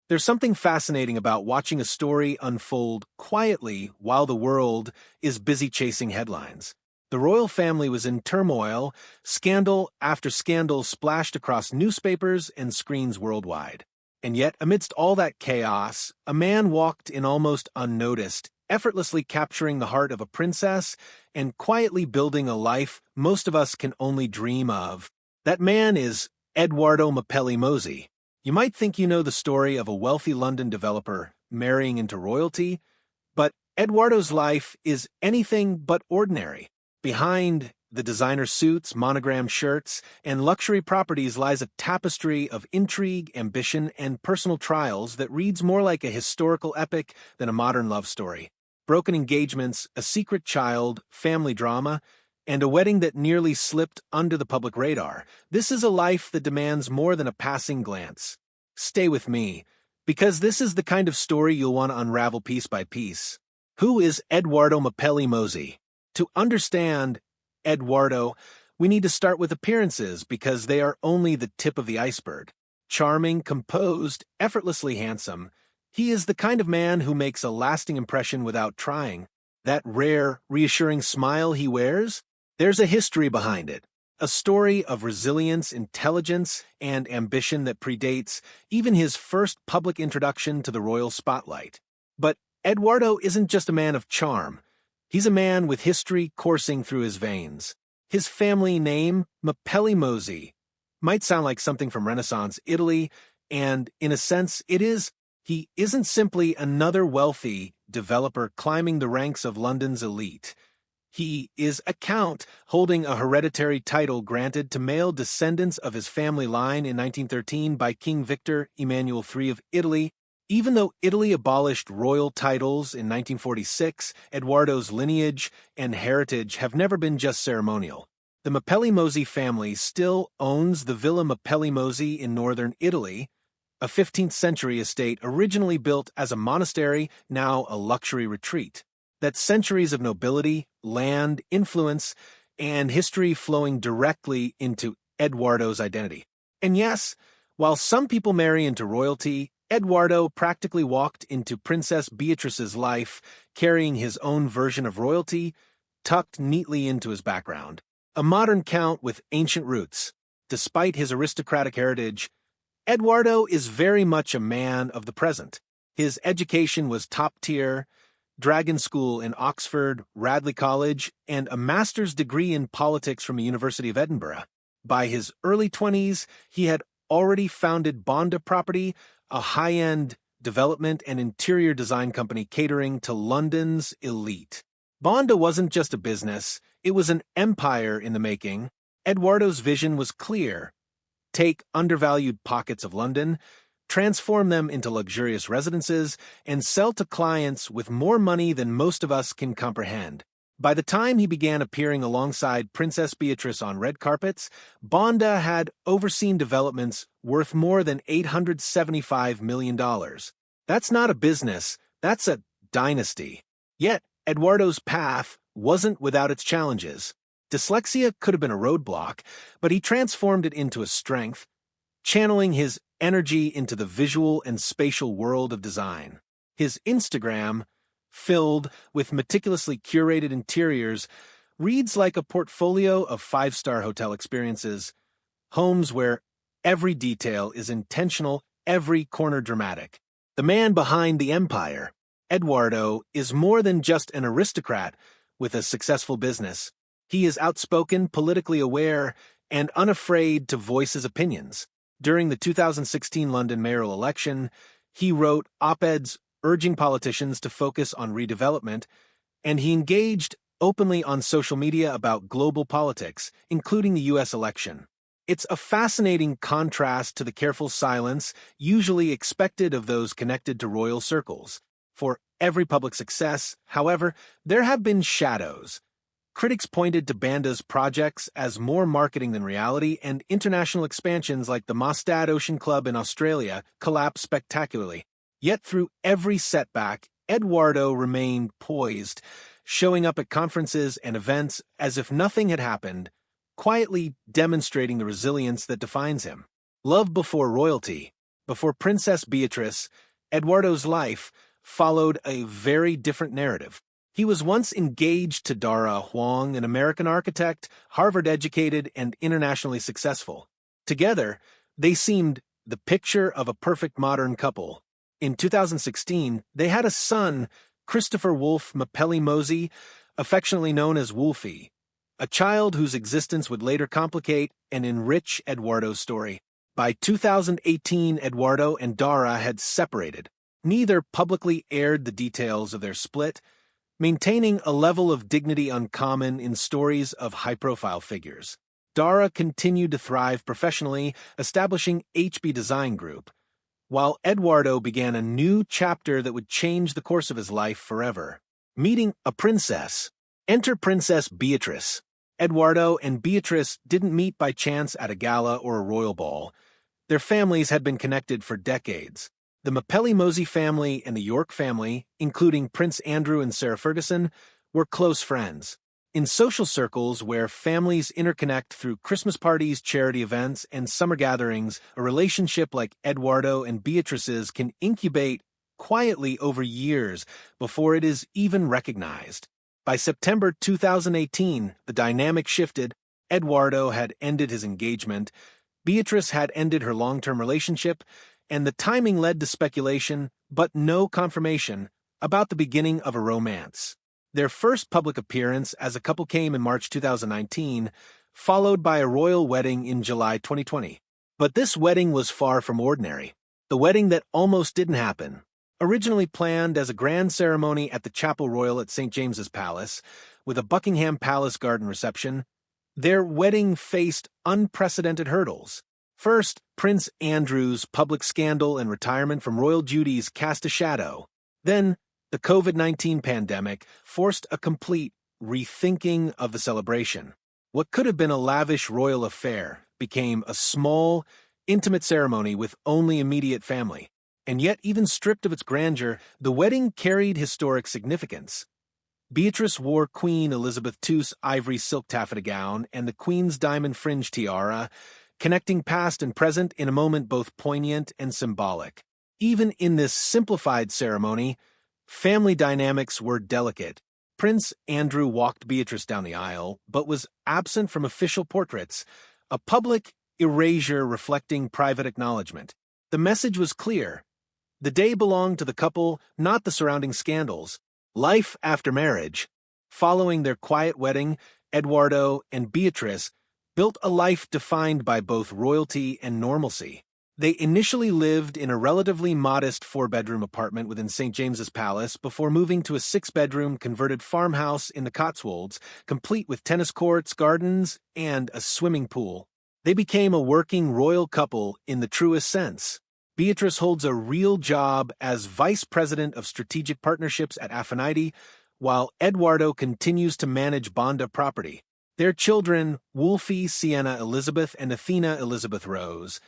There's something fascinating about watching a story unfold quietly while the world is busy chasing headlines. The royal family was in turmoil, scandal after scandal splashed across newspapers and screens worldwide. And yet, amidst all that chaos, a man walked in almost unnoticed, effortlessly capturing the heart of a princess and quietly building a life most of us can only dream of. That man is Edoardo Mapelli Mozzi. You might think you know the story of a wealthy London developer marrying into royalty, but Edoardo's life is anything but ordinary. Behind the designer suits, monogram shirts, and luxury properties lies a tapestry of intrigue, ambition, and personal trials that reads more like a historical epic than a modern love story. Broken engagements, a secret child, family drama, and a wedding that nearly slipped under the public radar. This is a life that demands more than a passing glance. Stay with me, because this is the kind of story you'll want to unravel piece by piece. Who is Edoardo Mapelli Mozzi? To understand Edoardo, we need to start with appearances because they are only the tip of the iceberg. Charming, composed, effortlessly handsome, he is the kind of man who makes a lasting impression without trying. That rare, reassuring smile he wears? There's a history behind it. A story of resilience, intelligence, and ambition that predates even his first public introduction to the royal spotlight. But Edoardo isn't just a man of charm. He's a man with history coursing through his veins. His family name, Mapelli Mozzi, might sound like something from Renaissance Italy, and in a sense it is. He isn't simply another wealthy developer climbing the ranks of London's elite. He is a count holding a hereditary title granted to male descendants of his family line in 1913 by King Victor Emmanuel III of Italy. Even though Italy abolished royal titles in 1946, Edoardo's lineage and heritage have never been just ceremonial. The Mapelli Mozzi family still owns the Villa Mapelli Mozzi in northern Italy, a 15th-century estate originally built as a monastery, now a luxury retreat. That's centuries of nobility, land, influence, and history flowing directly into Edoardo's identity. And yes, while some people marry into royalty, Edoardo practically walked into Princess Beatrice's life, carrying his own version of royalty tucked neatly into his background. A modern count with ancient roots. Despite his aristocratic heritage, Edoardo is very much a man of the present. His education was top-tier, Dragon School in Oxford, Radley College, and a master's degree in politics from the University of Edinburgh. By his early 20s, he had already founded Bonda Property, a high-end development and interior design company catering to London's elite. Bonda wasn't just a business, it was an empire in the making. Edoardo's vision was clear. Take undervalued pockets of London, transform them into luxurious residences, and sell to clients with more money than most of us can comprehend. By the time he began appearing alongside Princess Beatrice on red carpets, Bonda had overseen developments worth more than $875 million. That's not a business, that's a dynasty. Yet, Edoardo's path wasn't without its challenges. Dyslexia could have been a roadblock, but he transformed it into a strength, channeling his energy into the visual and spatial world of design. His Instagram, filled with meticulously curated interiors, reads like a portfolio of five-star hotel experiences, homes where every detail is intentional, every corner dramatic. The man behind the empire, Edoardo, is more than just an aristocrat with a successful business. He is outspoken, politically aware, and unafraid to voice his opinions. During the 2016 London mayoral election, he wrote op-eds urging politicians to focus on redevelopment, and he engaged openly on social media about global politics, including the U.S. election. It's a fascinating contrast to the careful silence usually expected of those connected to royal circles. For every public success, however, there have been shadows. Critics pointed to Bonda's projects as more marketing than reality, and international expansions like the Mostad Ocean Club in Australia collapsed spectacularly. Yet through every setback, Edoardo remained poised, showing up at conferences and events as if nothing had happened, quietly demonstrating the resilience that defines him. Love before royalty. Before Princess Beatrice, Edoardo's life followed a very different narrative. He was once engaged to Dara Huang, an American architect, Harvard-educated, and internationally successful. Together, they seemed the picture of a perfect modern couple. In 2016, they had a son, Christopher Wolf Mapelli Mozzi, affectionately known as Wolfie, a child whose existence would later complicate and enrich Edoardo's story. By 2018, Edoardo and Dara had separated. Neither publicly aired the details of their split, maintaining a level of dignity uncommon in stories of high-profile figures. Dara continued to thrive professionally, establishing HB Design Group, while Edoardo began a new chapter that would change the course of his life forever. Meeting a princess. Enter Princess Beatrice. Edoardo and Beatrice didn't meet by chance at a gala or a royal ball. Their families had been connected for decades. The Mapelli Mozzi family and the York family, including Prince Andrew and Sarah Ferguson, were close friends. In social circles where families interconnect through Christmas parties, charity events, and summer gatherings, a relationship like Edoardo and Beatrice's can incubate quietly over years before it is even recognized. By September 2018, the dynamic shifted. Edoardo had ended his engagement, Beatrice had ended her long-term relationship, and the timing led to speculation, but no confirmation, about the beginning of a romance. Their first public appearance as a couple came in March 2019, followed by a royal wedding in July 2020. But this wedding was far from ordinary. The wedding that almost didn't happen. Originally planned as a grand ceremony at the Chapel Royal at St. James's Palace, with a Buckingham Palace garden reception, their wedding faced unprecedented hurdles. First, Prince Andrew's public scandal and retirement from royal duties cast a shadow. Then, the COVID-19 pandemic forced a complete rethinking of the celebration. What could have been a lavish royal affair became a small, intimate ceremony with only immediate family. And yet, even stripped of its grandeur, the wedding carried historic significance. Beatrice wore Queen Elizabeth II's ivory silk taffeta gown and the Queen's diamond fringe tiara, connecting past and present in a moment both poignant and symbolic. Even in this simplified ceremony, family dynamics were delicate. Prince Andrew walked Beatrice down the aisle, but was absent from official portraits, a public erasure reflecting private acknowledgement. The message was clear. The day belonged to the couple, not the surrounding scandals. Life after marriage. Following their quiet wedding, Edoardo and Beatrice built a life defined by both royalty and normalcy. They initially lived in a relatively modest 4-bedroom apartment within St. James's Palace before moving to a 6-bedroom converted farmhouse in the Cotswolds, complete with tennis courts, gardens, and a swimming pool. They became a working royal couple in the truest sense. Beatrice holds a real job as Vice President of Strategic Partnerships at Aphrodite, while Edoardo continues to manage Bonda property. Their children, Wolfie Sienna Elizabeth and Athena Elizabeth Rose,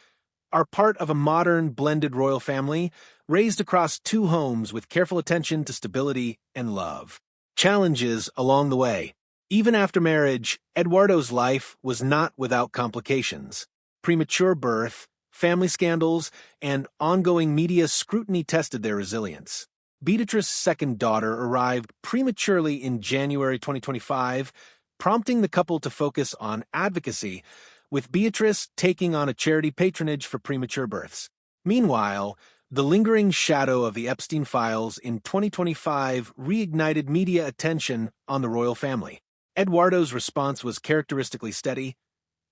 are part of a modern blended royal family raised across 2 homes with careful attention to stability and love. Challenges along the way. Even after marriage, Edoardo's life was not without complications. Premature birth, family scandals, and ongoing media scrutiny tested their resilience. Beatrice's second daughter arrived prematurely in January 2025, prompting the couple to focus on advocacy, with Beatrice taking on a charity patronage for premature births. Meanwhile, the lingering shadow of the Epstein files in 2025 reignited media attention on the royal family. Edoardo's response was characteristically steady.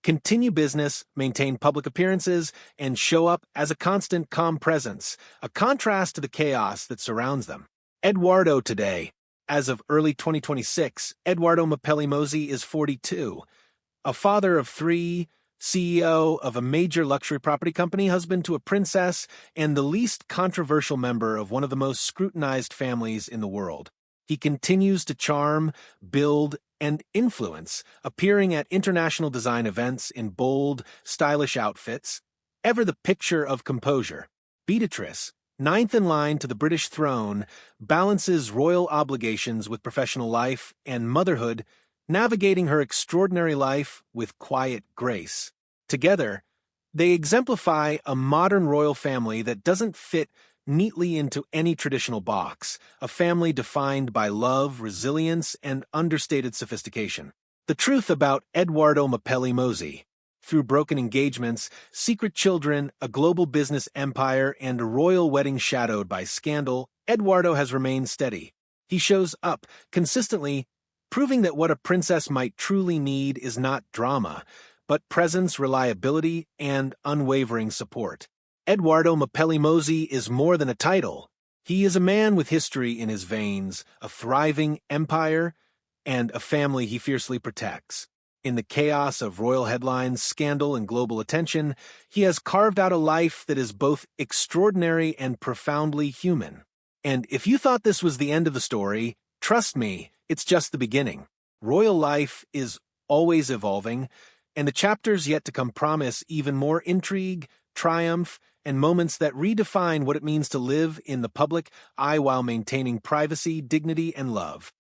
Continue business, maintain public appearances, and show up as a constant calm presence, a contrast to the chaos that surrounds them. Edoardo today. As of early 2026, Edoardo Mapelli Mozzi is 42. A father of 3, CEO of a major luxury property company, husband to a princess, and the least controversial member of one of the most scrutinized families in the world. He continues to charm, build, and influence, appearing at international design events in bold, stylish outfits, ever the picture of composure. Beatrice, 9th in line to the British throne, balances royal obligations with professional life and motherhood, navigating her extraordinary life with quiet grace. Together, They exemplify a modern royal family that doesn't fit neatly into any traditional box, a family defined by love, resilience, and understated sophistication. The truth about Edoardo Mapelli Mozzi. Through broken engagements, secret children, a global business empire, and a royal wedding shadowed by scandal, Edoardo has remained steady. He shows up consistently, proving that what a princess might truly need is not drama, but presence, reliability, and unwavering support. Edoardo Mapelli Mozzi is more than a title. He is a man with history in his veins, a thriving empire, and a family he fiercely protects. In the chaos of royal headlines, scandal, and global attention, he has carved out a life that is both extraordinary and profoundly human. And if you thought this was the end of the story, trust me, it's just the beginning. Royal life is always evolving, and the chapters yet to come promise even more intrigue, triumph, and moments that redefine what it means to live in the public eye while maintaining privacy, dignity, and love.